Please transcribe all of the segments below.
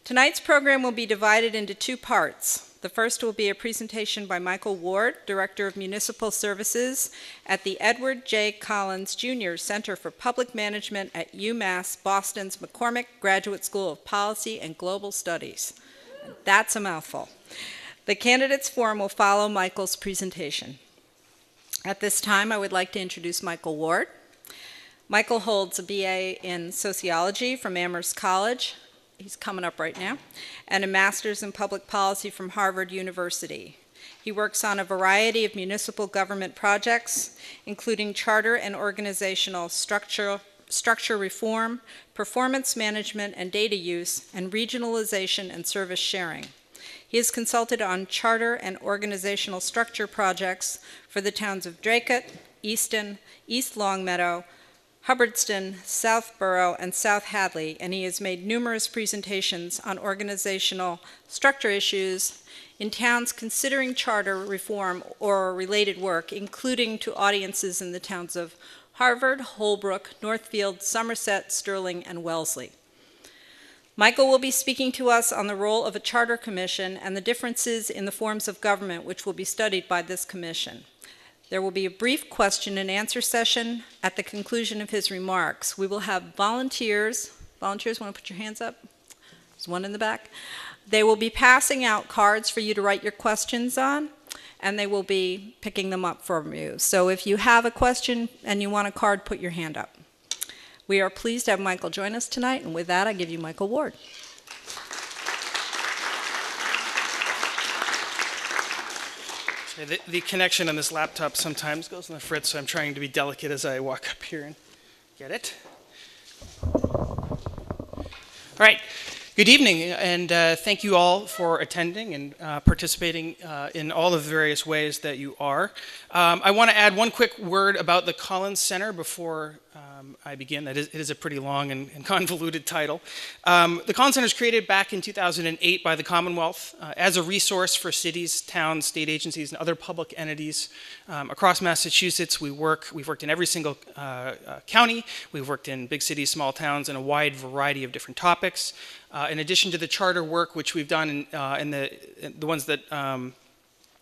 Tonight's program will be divided into two parts. The first will be a presentation by Michael Ward, Director of Municipal Services at the Edward J. Collins Jr. Center for Public Management at UMass, Boston's McCormick Graduate School of Policy and Global Studies. That's a mouthful. The candidates forum will follow Michael's presentation. At this time, I would like to introduce Michael Ward. Michael holds a BA in Sociology from Amherst College. He's coming up right now, and a master's in public policy from Harvard University. He works on a variety of municipal government projects, including charter and organizational structure reform, performance management and data use, and regionalization and service sharing. He has consulted on charter and organizational structure projects for the towns of Dracut, Easton, East Longmeadow, Hubbardston, Southborough, and South Hadley, and he has made numerous presentations on organizational structure issues in towns considering charter reform or related work, including to audiences in the towns of Harvard, Holbrook, Northfield, Somerset, Sterling, and Wellesley. Michael will be speaking to us on the role of a charter commission and the differences in the forms of government which will be studied by this commission. There will be a brief question and answer session at the conclusion of his remarks. We will have volunteers. Volunteers, want to put your hands up? There's one in the back. They will be passing out cards for you to write your questions on, and they will be picking them up from you. So if you have a question and you want a card, put your hand up. We are pleased to have Michael join us tonight, and with that, I give you Michael Ward. The connection on this laptop sometimes goes on the fritz, so I'm trying to be delicate as I walk up here and get it. All right. Good evening, and thank you all for attending and participating in all of the various ways that you are. I want to add one quick word about the Collins Center before I begin. It is a pretty long and convoluted title. The Collins Center was created back in 2008 by the Commonwealth as a resource for cities, towns, state agencies, and other public entities across Massachusetts. We've worked in every single county. We've worked in big cities, small towns, and a wide variety of different topics. In addition to the charter work, which we've done in the ones that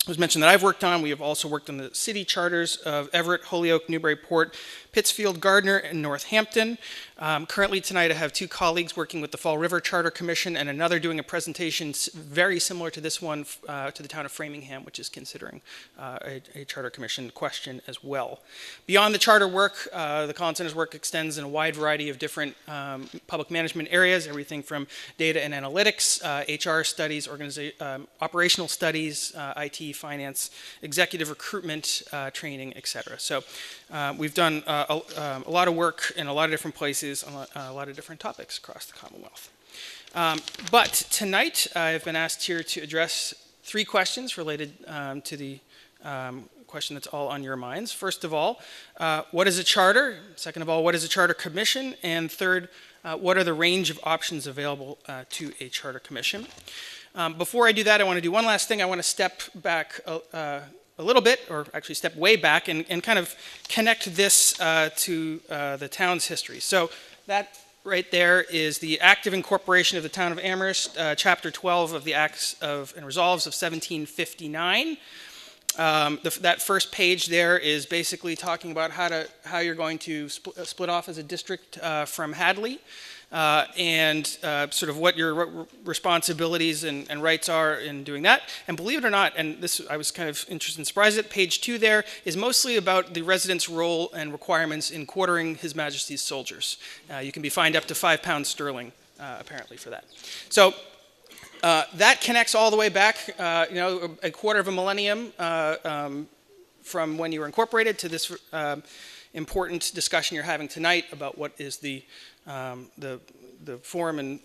was mentioned that I've worked on, we have also worked on the city charters of Everett, Holyoke, Newburyport, Pittsfield, Gardner, and Northampton. Currently tonight I have two colleagues working with the Fall River Charter Commission and another doing a presentation very similar to this one to the town of Framingham, which is considering a Charter Commission question as well. Beyond the charter work, the Collins Center's work extends in a wide variety of different public management areas, everything from data and analytics, HR studies, operational studies, IT, finance, executive recruitment, training, etc. So we've done a lot of work in a lot of different places on a lot of different topics across the Commonwealth. But tonight I've been asked here to address three questions related to the question that's all on your minds. First of all, what is a charter? Second of all, what is a charter commission? And third, what are the range of options available to a charter commission? Before I do that, I want to do one last thing. I want to step back a little bit, or actually step way back, and kind of connect this to the town's history. So that right there is the Act of Incorporation of the Town of Amherst, Chapter 12 of the Acts of and Resolves of 1759. That first page there is basically talking about how you're going to split off as a district from Hadley. And sort of what your responsibilities and rights are in doing that. And believe it or not, and this I was kind of interested and surprised at, page 2 there is mostly about the resident's role and requirements in quartering His Majesty's soldiers. You can be fined up to £5 sterling, apparently, for that. So that connects all the way back, a quarter of a millennium from when you were incorporated to this important discussion you're having tonight about what is the form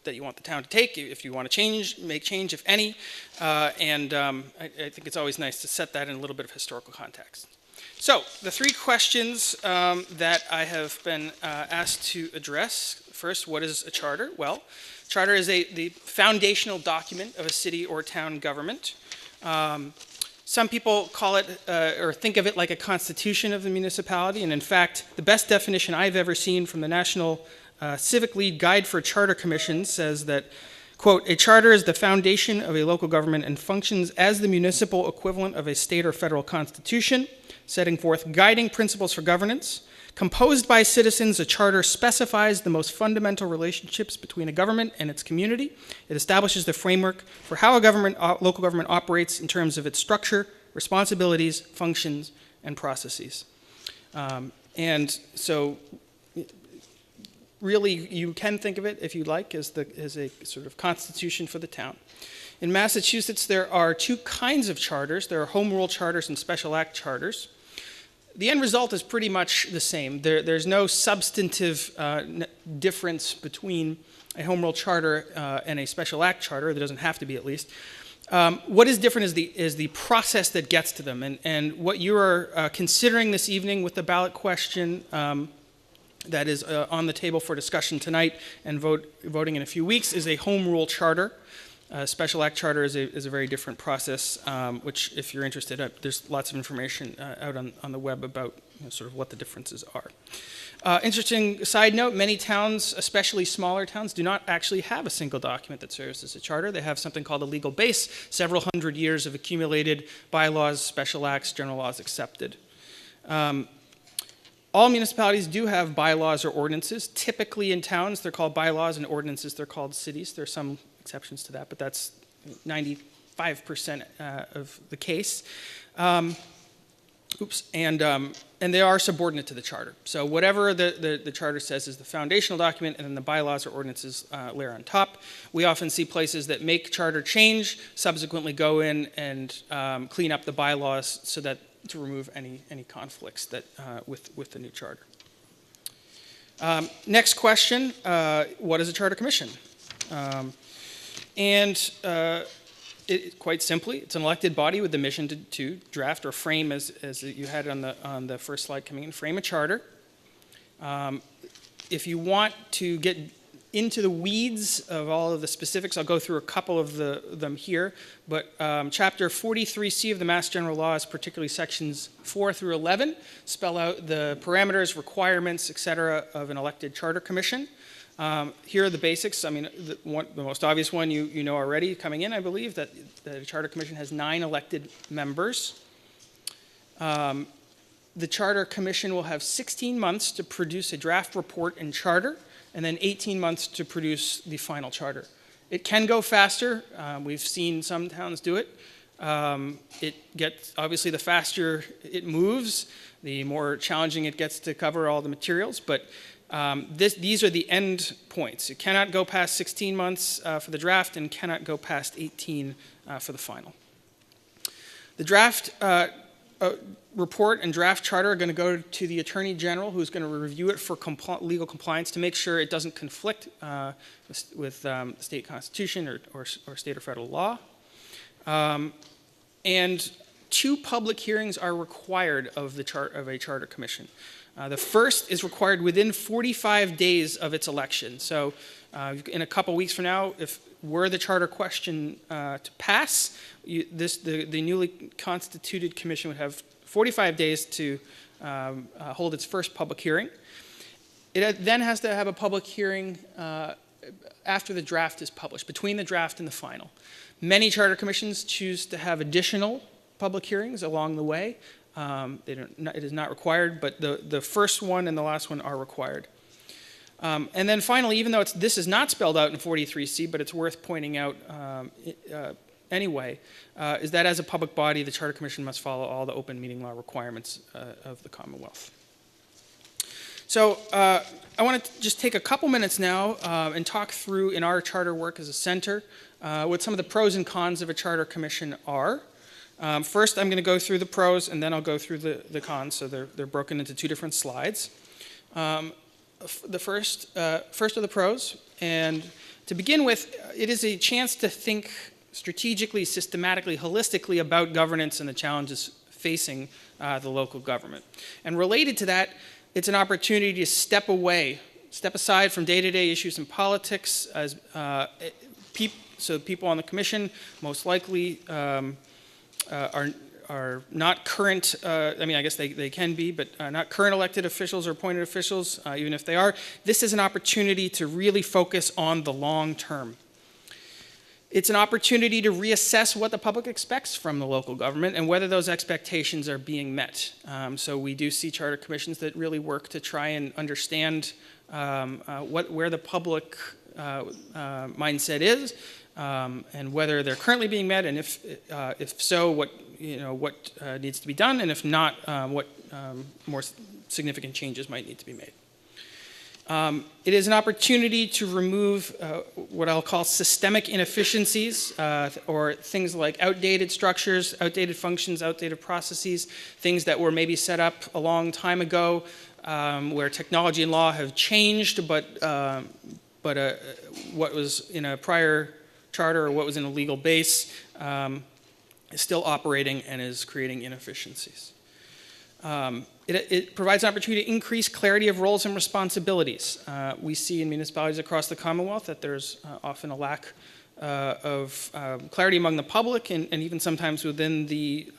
that you want the town to take, if you want to make change, if any, and I think it's always nice to set that in a little bit of historical context. So the three questions that I have been asked to address. First, what is a charter? Well, charter is the foundational document of a city or town government. Some people call it or think of it like a constitution of the municipality, and in fact, the best definition I've ever seen from the National Civic League Guide for Charter Commissions says that Quote, "A charter is the foundation of a local government and functions as the municipal equivalent of a state or federal constitution, setting forth guiding principles for governance. Composed by citizens, a charter specifies the most fundamental relationships between a government and its community. It establishes the framework for how a local government operates in terms of its structure, responsibilities, functions, and processes." And so really, you can think of it, if you like, as a sort of constitution for the town. In Massachusetts, there are two kinds of charters. There are home rule charters and special act charters. The end result is pretty much the same. There's no substantive difference between a home rule charter and a special act charter. There doesn't have to be, at least. What is different is the process that gets to them. And what you are considering this evening with the ballot question that is on the table for discussion tonight and voting in a few weeks is a home rule charter. Special act charter is a very different process, which, if you're interested, there's lots of information out on the web about sort of what the differences are. Interesting side note, many towns, especially smaller towns, do not actually have a single document that serves as a charter. They have something called a legal base, several hundred years of accumulated bylaws, special acts, general laws accepted. All municipalities do have bylaws or ordinances. Typically in towns, they're called bylaws, and ordinances, they're called cities. There are some exceptions to that, but that's 95% of the case. And they are subordinate to the charter. So whatever the charter says is the foundational document, and then the bylaws or ordinances layer on top. We often see places that make charter change, subsequently go in and clean up the bylaws so that to remove any conflicts that with the new charter. Next question, what is a charter commission? Quite simply, it's an elected body with the mission to draft or frame, as you had on the first slide coming in, frame a charter. If you want to get into the weeds of all of the specifics, I'll go through a couple of them here, but Chapter 43C of the Mass General Laws, particularly sections 4 through 11, spell out the parameters, requirements, et cetera, of an elected charter commission. Here are the basics. I mean, the most obvious one you know already coming in, I believe, that the Charter Commission has 9 elected members. The Charter Commission will have 16 months to produce a draft report and charter, and then 18 months to produce the final charter. It can go faster. We've seen some towns do it. It gets, obviously, the faster it moves, the more challenging it gets to cover all the materials, but these are the end points. You cannot go past 16 months for the draft and cannot go past 18 for the final. The draft report and draft charter are going to go to the Attorney General, who's going to review it for legal compliance to make sure it doesn't conflict with the state constitution or state or federal law. And 2 public hearings are required of a charter commission. The first is required within 45 days of its election. So in a couple weeks from now, were the charter question to pass, the newly constituted commission would have 45 days to hold its first public hearing. It then has to have a public hearing after the draft is published, between the draft and the final. Many charter commissions choose to have additional public hearings along the way. It is not required, but the first one and the last one are required. And then finally, even though this is not spelled out in 43C, but it's worth pointing out anyway, is that as a public body, the Charter Commission must follow all the open meeting law requirements of the Commonwealth. So I want to just take a couple minutes now and talk through, in our charter work as a center, what some of the pros and cons of a charter commission are. First, I'm going to go through the pros, and then I'll go through the cons, so they're broken into 2 different slides. The first of the pros, and to begin with, it is a chance to think strategically, systematically, holistically about governance and the challenges facing the local government. And related to that, it's an opportunity to step aside from day-to-day issues in politics, as so people on the commission most likely are not current, I mean, I guess they can be, but not current elected officials or appointed officials, even if they are. This is an opportunity to really focus on the long term. It's an opportunity to reassess what the public expects from the local government and whether those expectations are being met. So we do see charter commissions that really work to try and understand where the public mindset is, and whether they're currently being met, and if so, what needs to be done, and if not, what more significant changes might need to be made. It is an opportunity to remove what I'll call systemic inefficiencies, or things like outdated structures, outdated functions, outdated processes, things that were maybe set up a long time ago, where technology and law have changed, but what was in a prior charter or what was in a legal base is still operating and is creating inefficiencies. It provides an opportunity to increase clarity of roles and responsibilities. We see in municipalities across the Commonwealth that there's often a lack of clarity among the public and even sometimes within the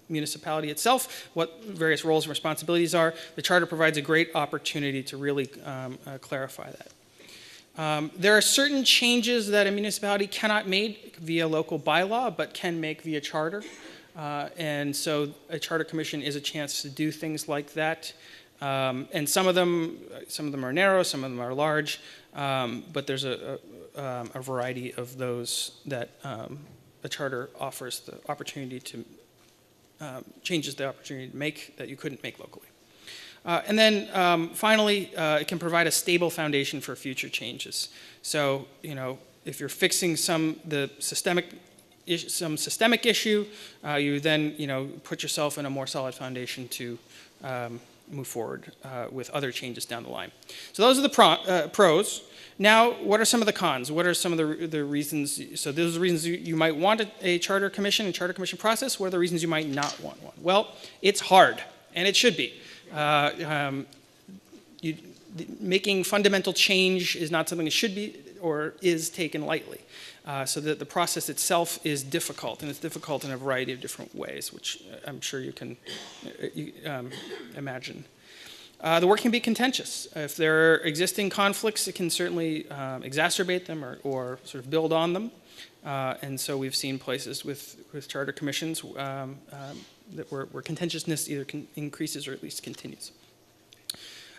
municipality itself what various roles and responsibilities are. The Charter provides a great opportunity to really clarify that. There are certain changes that a municipality cannot make via local bylaw but can make via charter. And so a charter commission is a chance to do things like that. And some of them are narrow, some of them are large, but there's a variety of those that a charter offers the opportunity to, changes the opportunity to make that you couldn't make locally. And then finally, it can provide a stable foundation for future changes. So, if you're fixing some systemic issue, you then put yourself in a more solid foundation to move forward with other changes down the line. So those are the pros. Now, what are some of the cons? What are some of the reasons? So those are the reasons you might want a charter commission process. What are the reasons you might not want one? Well, it's hard, and it should be. Making fundamental change is not something that should be or is taken lightly. So that the process itself is difficult, and it's difficult in a variety of different ways, which I'm sure you can imagine. The work can be contentious. If there are existing conflicts, it can certainly exacerbate them or sort of build on them. And so we've seen places with charter commissions where contentiousness either increases or at least continues.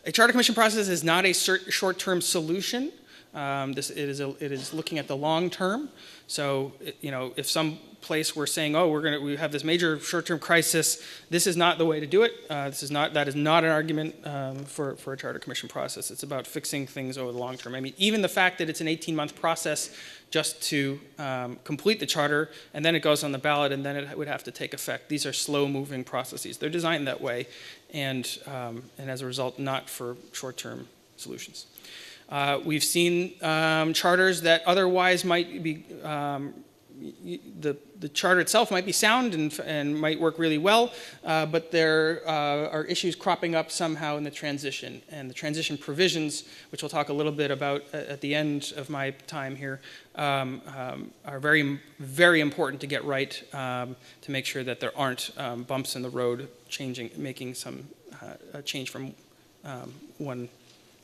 A charter commission process is not a short-term solution. It is looking at the long term. So, if some place we're saying, oh, we have this major short-term crisis, this is not the way to do it. That is not an argument for a charter commission process. It's about fixing things over the long term. I mean, even the fact that it's an 18-month process just to complete the charter, and then it goes on the ballot, and then it would have to take effect. These are slow-moving processes. They're designed that way, and as a result, not for short-term solutions. We've seen charters that otherwise might be, the charter itself might be sound and might work really well, but there are issues cropping up somehow in the transition. And the transition provisions, which we'll talk a little bit about at the end of my time here, are very, very important to get right to make sure that there aren't bumps in the road making some change from one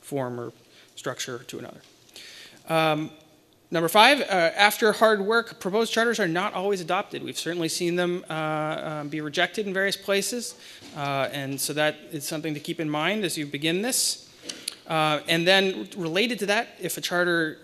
form or structure to another. Number 5, after hard work, proposed charters are not always adopted. We've certainly seen them be rejected in various places, and so that is something to keep in mind as you begin this. And then related to that, if a charter,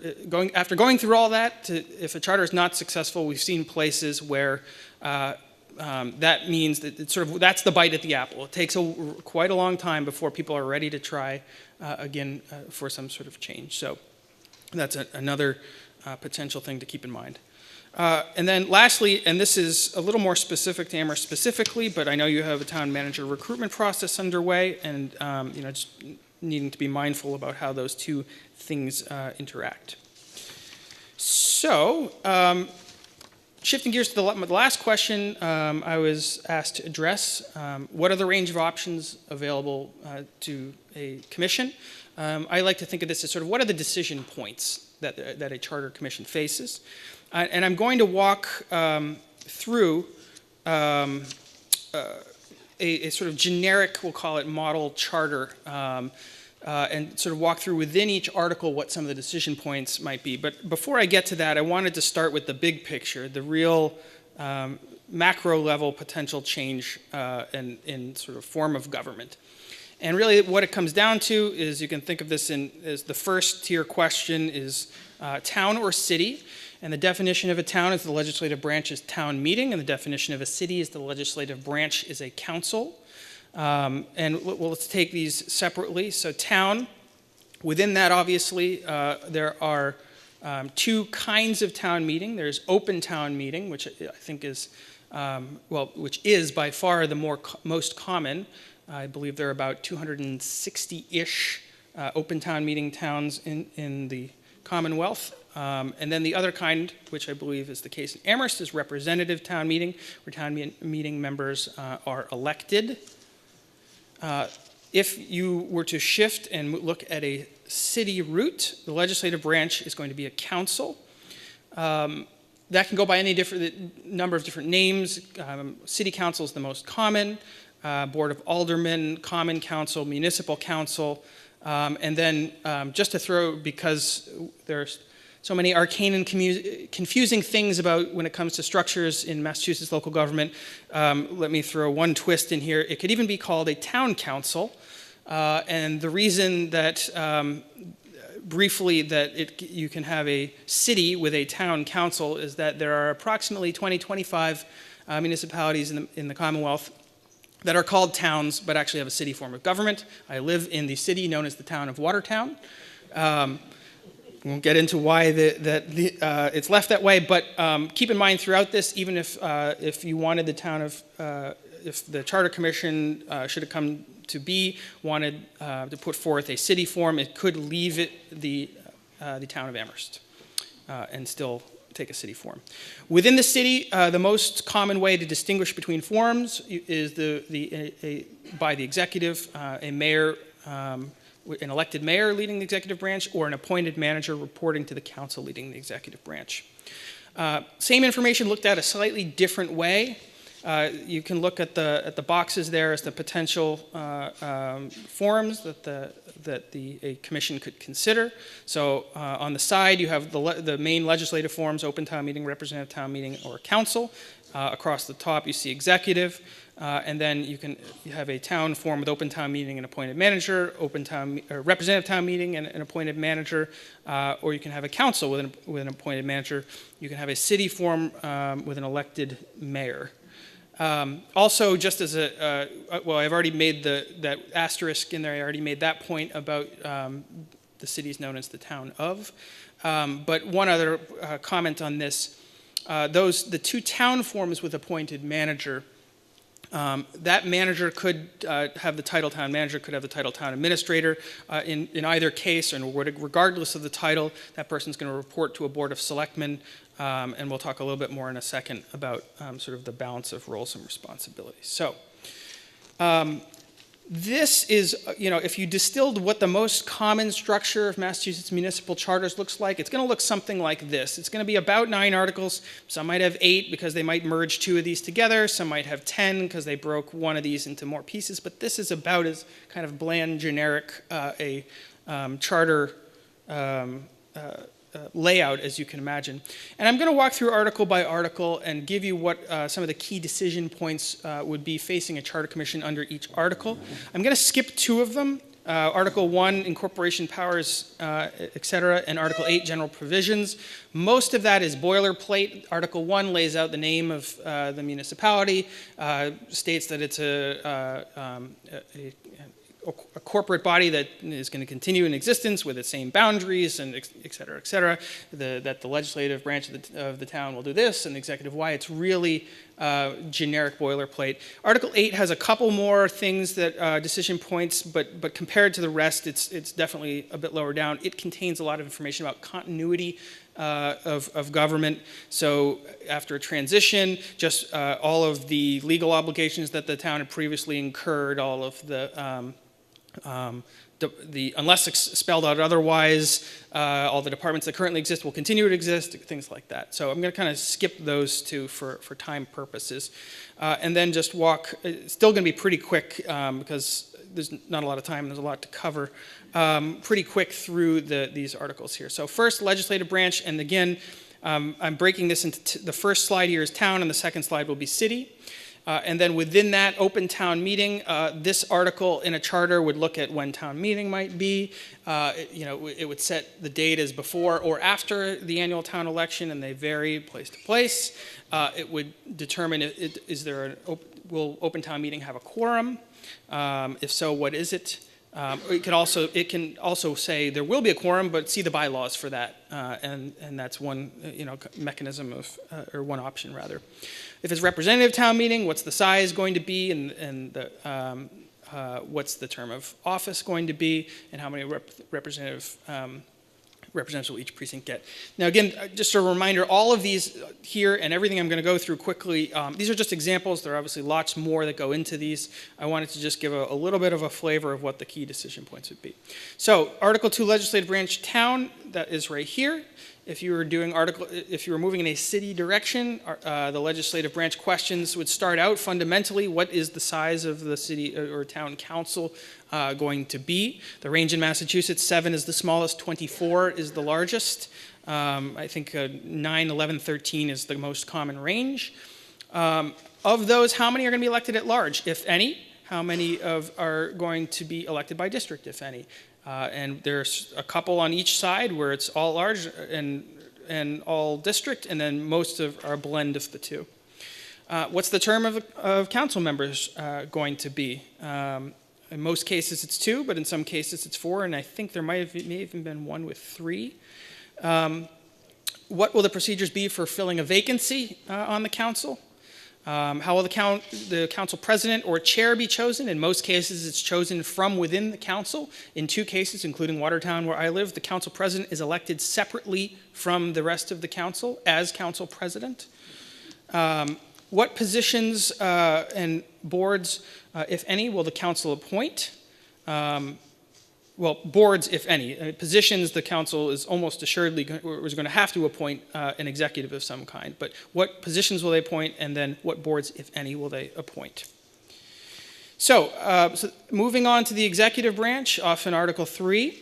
after going through all that, if a charter is not successful, we've seen places where that means that that's the bite at the apple. It takes quite a long time before people are ready to try again for some sort of change. So that's another potential thing to keep in mind. And then lastly, and this is a little more specific to Amherst specifically, but I know you have a town manager recruitment process underway, and just needing to be mindful about how those two things interact. So, shifting gears to the last question I was asked to address, what are the range of options available to a commission? I like to think of this as sort of what are the decision points that a charter commission faces. And I'm going to walk through a sort of generic, we'll call it model charter and sort of walk through within each article what some of the decision points might be. But before I get to that, I wanted to start with the big picture, the real macro level potential change in sort of form of government. And really what it comes down to is, you can think of this as the first tier question is town or city. And the definition of a town is the legislative branch is town meeting, and the definition of a city is the legislative branch is a council. And let's take these separately. So town, within that obviously there are two kinds of town meeting. There's open town meeting, which I think is, which is by far the most common. I believe there are about 260-ish open town meeting towns in the Commonwealth. And then the other kind, which I believe is the case in Amherst, is representative town meeting, where town meeting members are elected. If you were to shift and look at a city route, the legislative branch is going to be a council. That can go by any number of different names. City council is the most common. Board of Aldermen, Common Council, Municipal Council, and then just to throw, because there's so many arcane and confusing things about when it comes to structures in Massachusetts local government, let me throw one twist in here. It could even be called a town council, and the reason that briefly that you can have a city with a town council is that there are approximately 20-25 municipalities in the Commonwealth that are called towns, but actually have a city form of government. I live in the city known as the town of Watertown. We won't get into why it's left that way, but keep in mind throughout this, even if you wanted the town of, if the Charter Commission should have come to be, wanted to put forth a city form, it could leave it the town of Amherst and still take a city form. Within the city, the most common way to distinguish between forms is by the executive, a mayor, an elected mayor leading the executive branch, or an appointed manager reporting to the council leading the executive branch. Same information looked at a slightly different way. You can look at the boxes there as the potential forms that a commission could consider. So on the side you have the main legislative forms: open town meeting, representative town meeting, or council. Across the top you see executive, and then you have a town form with open town meeting and appointed manager, representative town meeting and an appointed manager, or you can have a council with an appointed manager. You can have a city form with an elected mayor. Also, just as well, I've already made that asterisk in there. I already made that point about the cities known as the town of. But one other comment on this: the two town forms with appointed manager. That manager could have the title town manager, could have the title town administrator. In either case, and regardless of the title, that person's going to report to a board of selectmen. And we'll talk a little bit more in a second about sort of the balance of roles and responsibilities. So this is, if you distilled what the most common structure of Massachusetts municipal charters looks like, it's going to look something like this. It's going to be about 9 articles. Some might have 8 because they might merge 2 of these together. Some might have 10 because they broke one of these into more pieces. But this is about as kind of bland, generic a charter layout as you can imagine. And I'm going to walk through article by article and give you what some of the key decision points would be facing a charter commission under each article. I'm going to skip 2 of them. Article 1, incorporation powers, etc., and Article 8, general provisions. Most of that is boilerplate. Article 1 lays out the name of the municipality, states that it's a corporate body that is going to continue in existence with its same boundaries, and et cetera, that the legislative branch of the town will do this, and the executive Y. It's really generic boilerplate. Article 8 has a couple more things that decision points, but compared to the rest, it's definitely a bit lower down. It contains a lot of information about continuity of government. So after a transition, just all of the legal obligations that the town had previously incurred, all of unless spelled out otherwise, all the departments that currently exist will continue to exist, things like that. So I'm going to kind of skip those 2 for time purposes. And then just walk, it's still going to be pretty quick because there's not a lot of time, there's a lot to cover. Pretty quick through these articles here. So first, legislative branch, and again, I'm breaking this into the first slide here is town, and the second slide will be city. And then within that open town meeting, this article in a charter would look at when town meeting might be. It would set the date as before or after the annual town election, and they vary place to place. It would determine will open town meeting have a quorum? If so, what is it? It can also say there will be a quorum, but see the bylaws for that, and that's one mechanism of or one option rather. If it's representative town meeting, what's the size going to be, and what's the term of office going to be, and how many representatives will each precinct get. Now again, just a reminder, all of these here and everything I'm going to go through quickly, these are just examples. There are obviously lots more that go into these. I wanted to just give a little bit of a flavor of what the key decision points would be. So Article 2, legislative branch town, that is right here. If you were moving in a city direction, the legislative branch questions would start out fundamentally, what is the size of the city or town council going to be? The range in Massachusetts, 7 is the smallest, 24 is the largest. I think 9, 11, 13 is the most common range. Of those, how many are going to be elected at large, if any? How many are going to be elected by district, if any? And there's a couple on each side where it's all large and all district, and then most are a blend of the two. What's the term of council members going to be? In most cases it's 2, but in some cases it's 4, and I think there may have even been one with 3. What will the procedures be for filling a vacancy on the council? How will the council president or chair be chosen? In most cases, it's chosen from within the council. In 2 cases, including Watertown, where I live, the council president is elected separately from the rest of the council as council president. What positions and boards, if any, will the council appoint? Well, boards, if any. Positions, the council is almost assuredly going to have to appoint an executive of some kind. But what positions will they appoint, and then what boards, if any, will they appoint? So moving on to the executive branch, off in Article 3,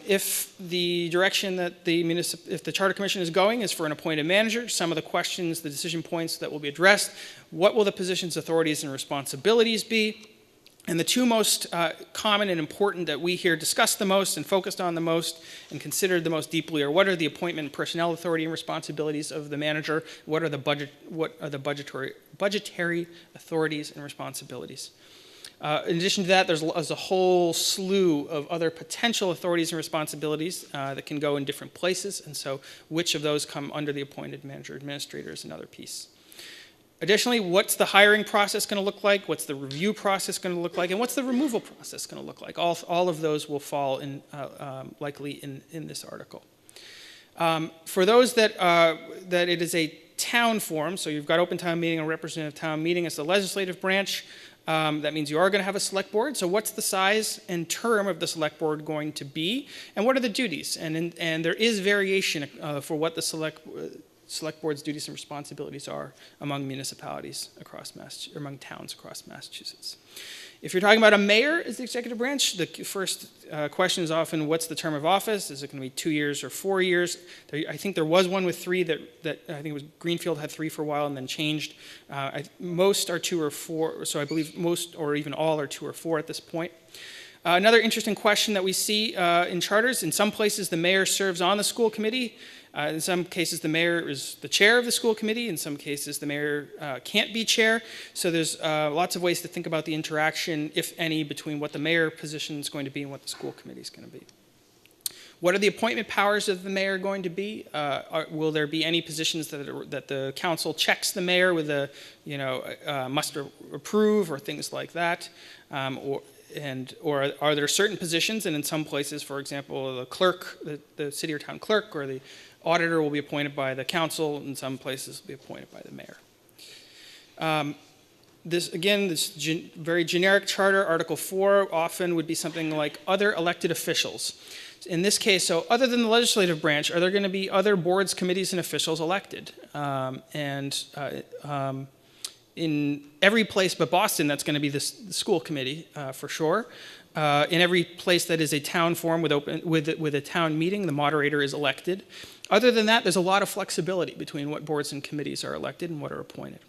if the direction that if the Charter Commission is going is for an appointed manager, some of the questions, the decision points that will be addressed, what will the position's authorities and responsibilities be? And the 2 most common and important that we here discussed the most and focused on the most and considered the most deeply are what are the appointment and personnel authority and responsibilities of the manager, what are the budgetary authorities and responsibilities. In addition to that, there's a whole slew of other potential authorities and responsibilities that can go in different places, and so which of those come under the appointed manager administrator is another piece. Additionally, what's the hiring process going to look like? What's the review process going to look like? And what's the removal process going to look like? All of those will fall in likely in this article. For those that it is a town form, so you've got open town meeting and representative town meeting as the legislative branch. That means you are going to have a select board. So what's the size and term of the select board going to be? And what are the duties? And there is variation for what the select board's duties and responsibilities are among municipalities among towns across Massachusetts. If you're talking about a mayor as the executive branch, the first question is often, what's the term of office? Is it going to be 2 years or 4 years? I think there was one with 3 that I think it was Greenfield had 3 for a while and then changed. Most are 2 or 4, so I believe most or even all are 2 or 4 at this point. Another interesting question that we see in charters, in some places the mayor serves on the school committee. In some cases, the mayor is the chair of the school committee. In some cases, the mayor can't be chair. So there's lots of ways to think about the interaction, if any, between what the mayor position is going to be and what the school committee is going to be. What are the appointment powers of the mayor going to be? Will there be any positions that the council checks the mayor with a, must approve or things like that? Or are there certain positions, and in some places, for example, the clerk, the city or town clerk, or the auditor will be appointed by the council, in some places will be appointed by the mayor. This very generic charter, Article 4, often would be something like other elected officials. In this case, so other than the legislative branch, are there going to be other boards, committees, and officials elected? in every place but Boston, that's going to be the school committee for sure. In every place that is a town form with a town meeting, the moderator is elected. Other than that, there's a lot of flexibility between what boards and committees are elected and what are appointed.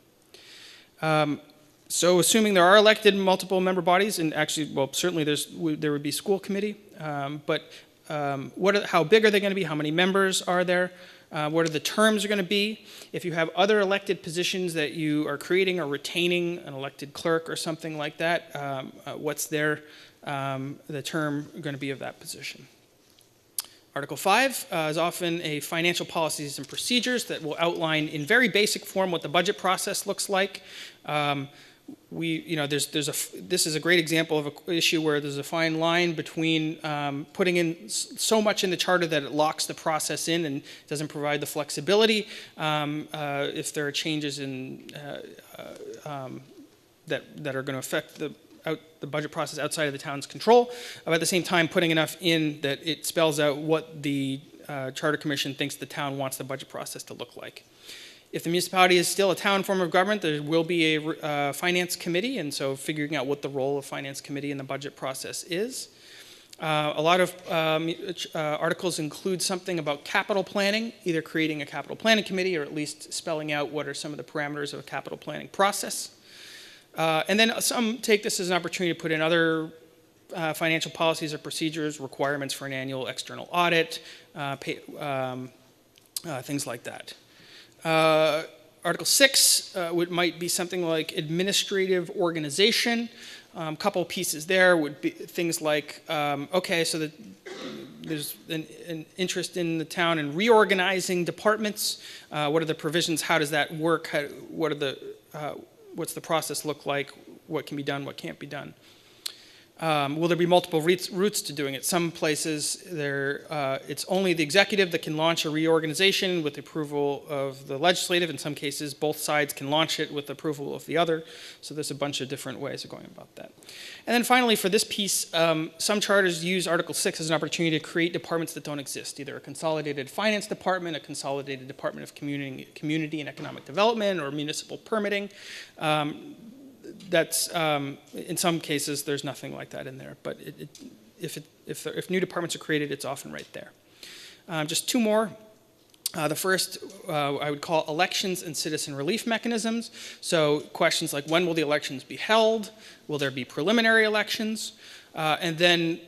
So assuming there are elected multiple member bodies, and actually, well, certainly there would be school committee, but how big are they going to be? How many members are there? What are the terms going to be? If you have other elected positions that you are creating or retaining, an elected clerk or something like that, what's the term going to be of that position? Article 5 is often a financial policies and procedures that will outline in very basic form what the budget process looks like. This is a great example of an issue where there's a fine line between putting in so much in the charter that it locks the process in and doesn't provide the flexibility if there are changes in that are going to affect the budget process outside of the town's control, but at the same time putting enough in that it spells out what the Charter Commission thinks the town wants the budget process to look like. If the municipality is still a town form of government, there will be a finance committee, and so figuring out what the role of finance committee in the budget process is. A lot of articles include something about capital planning, either creating a capital planning committee or at least spelling out what are some of the parameters of a capital planning process. And then some take this as an opportunity to put in other financial policies or procedures, requirements for an annual external audit, things like that. Article 6 might be something like administrative organization. A couple pieces there would be things like, okay, so there's an interest in the town in reorganizing departments. What are the provisions? How does that work? What's the process look like? What can be done? What can't be done? Will there be multiple routes to doing it? Some places it's only the executive that can launch a reorganization with the approval of the legislative. In some cases, both sides can launch it with approval of the other. So there's a bunch of different ways of going about that. And then finally, for this piece, some charters use Article 6 as an opportunity to create departments that don't exist, either a consolidated finance department, a consolidated department of community and economic development, or municipal permitting. That's in some cases there's nothing like that in there, but if new departments are created, it's often right there. Just two more. The first I would call elections and citizen relief mechanisms. So questions like, when will the elections be held? Will there be preliminary elections? And then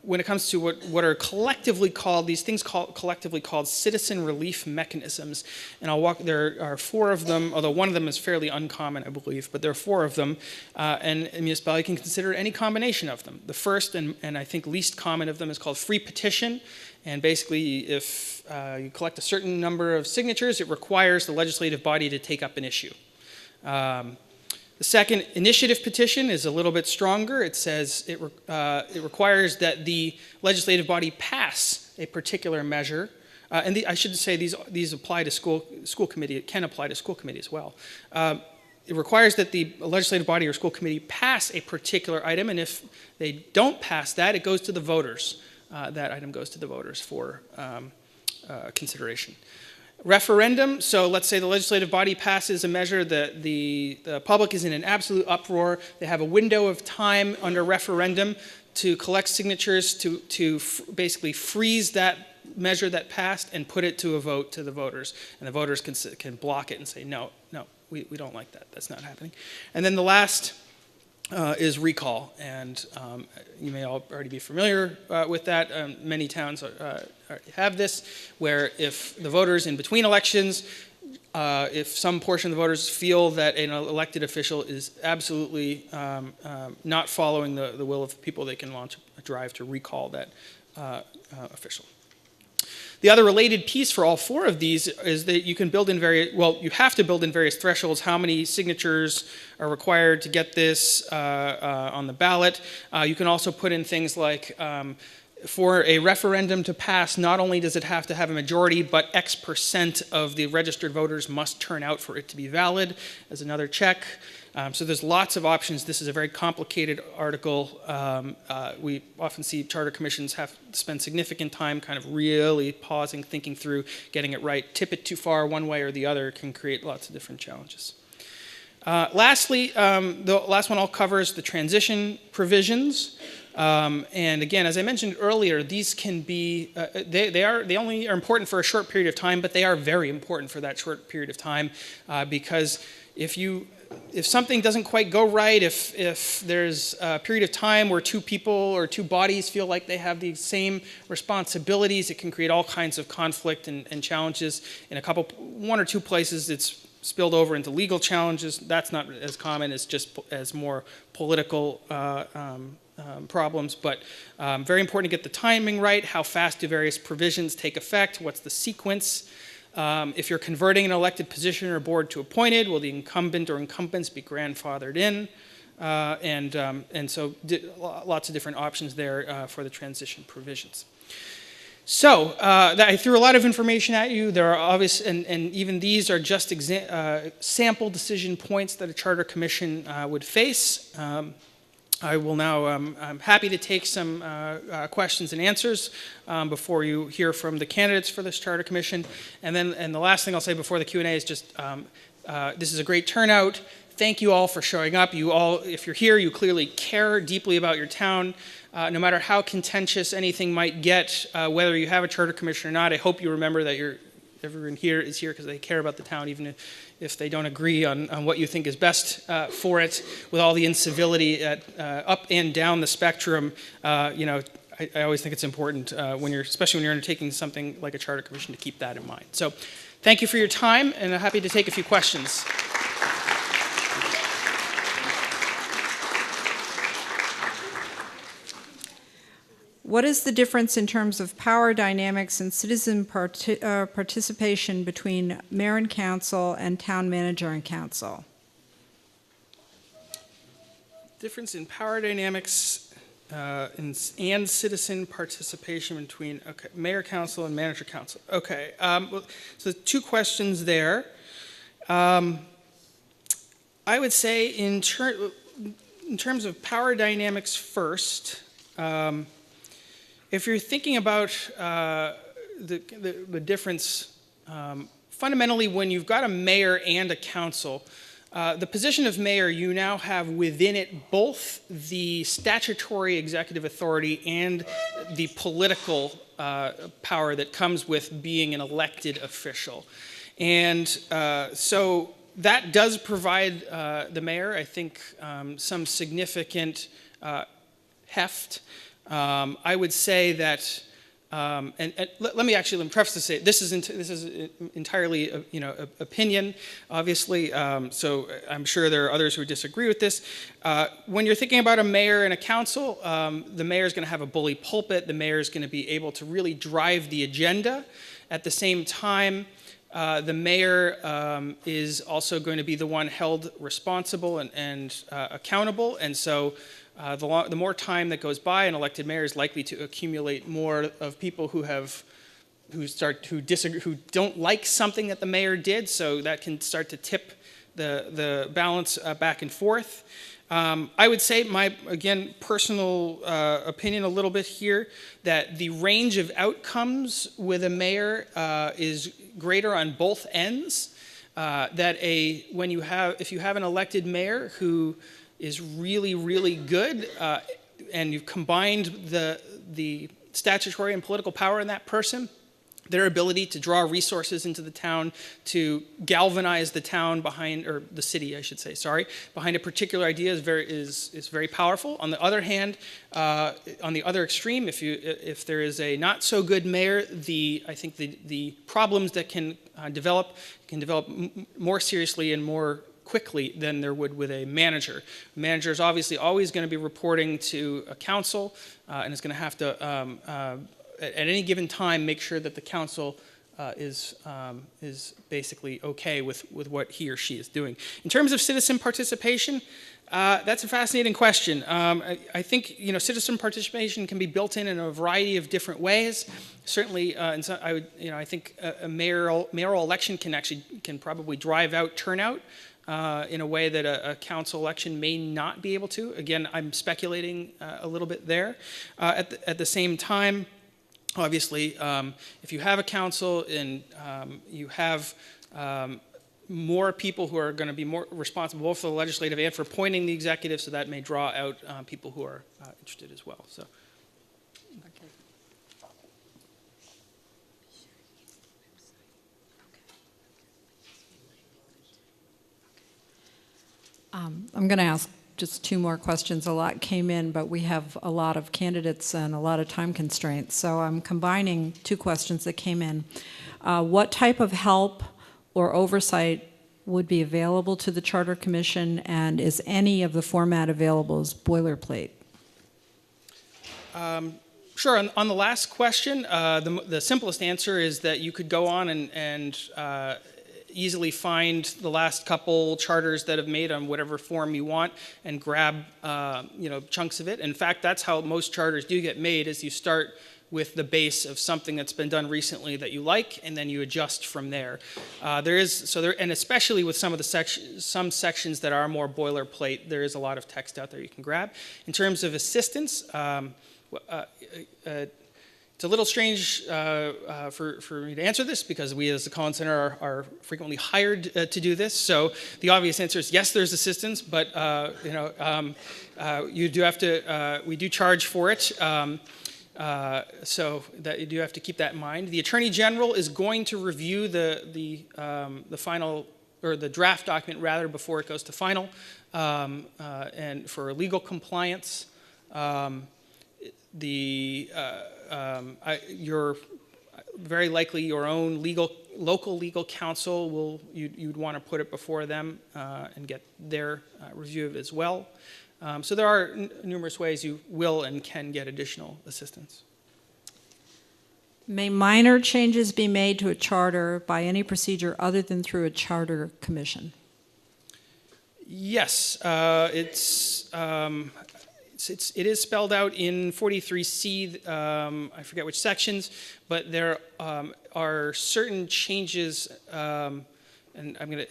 when it comes to what are collectively called, these things collectively called citizen relief mechanisms, and there are 4 of them, although one of them is fairly uncommon, I believe, but there are 4 of them, and a municipality can consider any combination of them. The first and I think least common of them is called free petition, and basically if you collect a certain number of signatures, it requires the legislative body to take up an issue. The second, initiative petition, is a little bit stronger. It says it requires that the legislative body pass a particular measure. And I should say these apply to school committee. It can apply to school committee as well. It requires that the legislative body or school committee pass a particular item, and if they don't pass that, it goes to the voters. That item goes to the voters for consideration. Referendum, so let's say the legislative body passes a measure that the public is in an absolute uproar. They have a window of time under referendum to collect signatures to basically freeze that measure that passed and put it to a vote to the voters. And the voters can block it and say, no, we don't like that. That's not happening. And then the last is recall, and you may all already be familiar with that. Many towns have this, where if the voters in between elections, if some portion of the voters feel that an elected official is absolutely not following the will of the people, they can launch a drive to recall that official. The other related piece for all 4 of these is that you can build in you have to build in various thresholds. How many signatures are required to get this on the ballot? You can also put in things like, for a referendum to pass, not only does it have to have a majority, but X% of the registered voters must turn out for it to be valid, as another check. So there's lots of options. This is a very complicated article. We often see charter commissions have to spend significant time kind of really pausing, thinking through, getting it right. Tip it too far one way or the other can create lots of different challenges. Lastly, the last one I'll cover is the transition provisions. And again, as I mentioned earlier, these can be, they only are important for a short period of time, but they are very important for that short period of time because if something doesn't quite go right, if there's a period of time where two people or two bodies feel like they have the same responsibilities, it can create all kinds of conflict and challenges. In one or two places, it's spilled over into legal challenges. That's not as common as just as more political problems, but very important to get the timing right. How fast do various provisions take effect? What's the sequence? If you're converting an elected position or board to appointed, will the incumbent or incumbents be grandfathered in? And so lots of different options there for the transition provisions. So I threw a lot of information at you. There are obvious, and even these are just sample decision points that a charter commission would face. I will now, I'm happy to take some questions and answers before you hear from the candidates for this charter commission. And the last thing I'll say before the Q&A is just, this is a great turnout. Thank you all for showing up. You all, if you're here, you clearly care deeply about your town. No matter how contentious anything might get, whether you have a charter commission or not, I hope you remember that everyone here is here because they care about the town, even if they don't agree on what you think is best for it. With all the incivility up and down the spectrum, I always think it's important especially when you're undertaking something like a charter commission, to keep that in mind. So, thank you for your time, and I'm happy to take a few questions. What is the difference in terms of power dynamics and citizen participation between mayor and council and town manager and council? Difference in power dynamics and citizen participation between mayor council and manager council. Okay, so two questions there. I would say in terms of power dynamics first. If you're thinking about the difference, fundamentally when you've got a mayor and a council, the position of mayor, you now have within it both the statutory executive authority and the political power that comes with being an elected official. And so that does provide the mayor, I think, some significant heft. I would say that, let me preface to say this is entirely opinion, obviously. So I'm sure there are others who disagree with this. When you're thinking about a mayor and a council, the mayor is going to have a bully pulpit. The mayor is going to be able to really drive the agenda. At the same time, the mayor is also going to be the one held responsible and accountable, and so. The more time that goes by, an elected mayor is likely to accumulate more of people who don't like something that the mayor did, so that can start to tip the balance back and forth. I would say my, again, personal opinion a little bit here, that the range of outcomes with a mayor is greater on both ends. If you have an elected mayor who is really, really good, and you've combined the statutory and political power in that person, their ability to draw resources into the town, to galvanize the town behind, or the city, I should say, sorry, behind a particular idea is very powerful. On the other hand, on the other extreme, if there is a not so good mayor, I think the problems that can develop more seriously and more quickly than there would with a manager. A manager is obviously always going to be reporting to a council, and is going to have to, at any given time, make sure that the council is basically okay with what he or she is doing. In terms of citizen participation, that's a fascinating question. I think citizen participation can be built in a variety of different ways. Certainly, I think a mayoral election can probably drive out turnout. In a way that a council election may not be able to. Again, I'm speculating a little bit there. At the same time, obviously, if you have a council and you have more people who are going to be more responsible both for the legislative and for appointing the executive, so that may draw out people who are interested as well. So. I'm going to ask just two more questions. A lot came in, but we have a lot of candidates and a lot of time constraints. So I'm combining two questions that came in. What type of help or oversight would be available to the Charter Commission, and is any of the format available as boilerplate? Sure. On the last question, the simplest answer is that you could go on and easily find the last couple charters that have made on whatever form you want and grab chunks of it. In fact, that's how most charters do get made, is you start with the base of something that's been done recently that you like, and then you adjust from there. And especially with some of the some sections that are more boilerplate, there is a lot of text out there you can grab. In terms of assistance, it's a little strange for me to answer this, because we as the Collins Center are frequently hired to do this. So the obvious answer is yes, there's assistance, but you do have to. We do charge for it, so that you do have to keep that in mind. The Attorney General is going to review the final, or the draft document rather, before it goes to final, and for legal compliance. Very likely your own local legal counsel you'd want to put it before them and get their review of it as well. So there are numerous ways you will and can get additional assistance. May minor changes be made to a charter by any procedure other than through a charter commission? Yes, it is spelled out in 43C. I forget which sections, but there are certain changes, and I'm gonna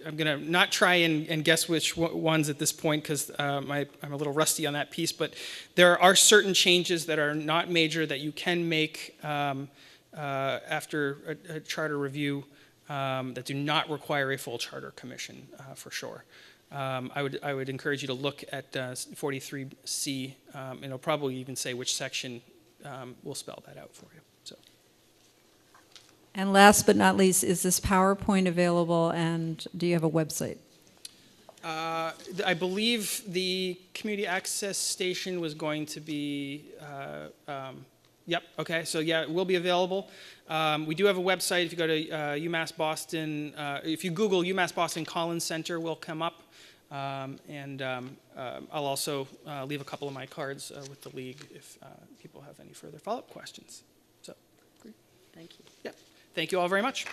I'm gonna not try and guess which ones at this point, because I'm a little rusty on that piece. But there are certain changes that are not major that you can make after a charter review that do not require a full charter commission, for sure. I would encourage you to look at 43C, and it'll probably even say which section will spell that out for you. So. And last but not least, is this PowerPoint available, and do you have a website? I believe the community access station was going to be, yep, okay, so yeah, it will be available. We do have a website. If you go to UMass Boston, if you Google UMass Boston Collins Center, will come up. I'll also leave a couple of my cards with the league if people have any further follow-up questions. So, great. Thank you. Yeah, thank you all very much.